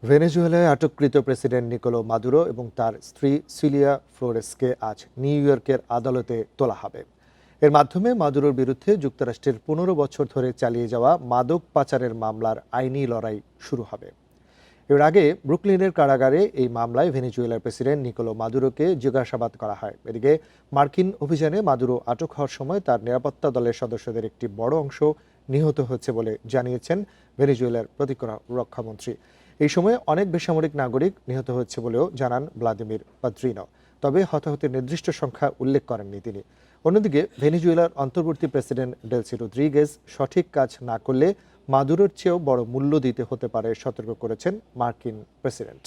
ভেনেজুয়েলায় আটককৃত president Nicolás Maduro এবং তার স্ত্রী সিলিয়া ফ্লোরেসকে আজ নিউ ইয়র্কের আদালতে তোলা হবে। এর মাধ্যমে মাদুরোর বিরুদ্ধে যুক্তরাষ্ট্রের 15 বছর ধরে চালিয়ে যাওয়া মাদক পাচারের মামলার আইনি লড়াই শুরু হবে। এর আগে ব্রুকলিনের কারাগারে এই মামলায় ভেনেজুয়েলার প্রেসিডেন্ট নিকোলো মাদুরোকে জিজ্ঞাসাবাদ করা হয়। এদিকে মার্কিন অভিযানে মাদুরো আটক হওয়ার সময় তার নিরাপত্তা দলের সদস্যদের একটি বড় অংশ নিহত হয়েছে বলে জানিয়েছেন ভেনেজুয়েলার প্রতিরক্ষামন্ত্রী। এই সময়ে অনেক বেসামরিক নাগরিক নিহত হয়েছে বলেও জানান ভ্লাদিমির পাদ্রিনো। তবে হতাহতের নির্দিষ্ট সংখ্যা উল্লেখ করেননি তিনি। অন্যদিকে ভেনেজুয়েলার অন্তর্বর্তী প্রেসিডেন্ট ডেলসি রদ্রিগেজ সঠিক কাজ না করলে মাদুরোর চেয়েও বড় মূল্য দিতে হতে পারে সতর্ক করেছেন মার্কিন প্রেসিডেন্ট।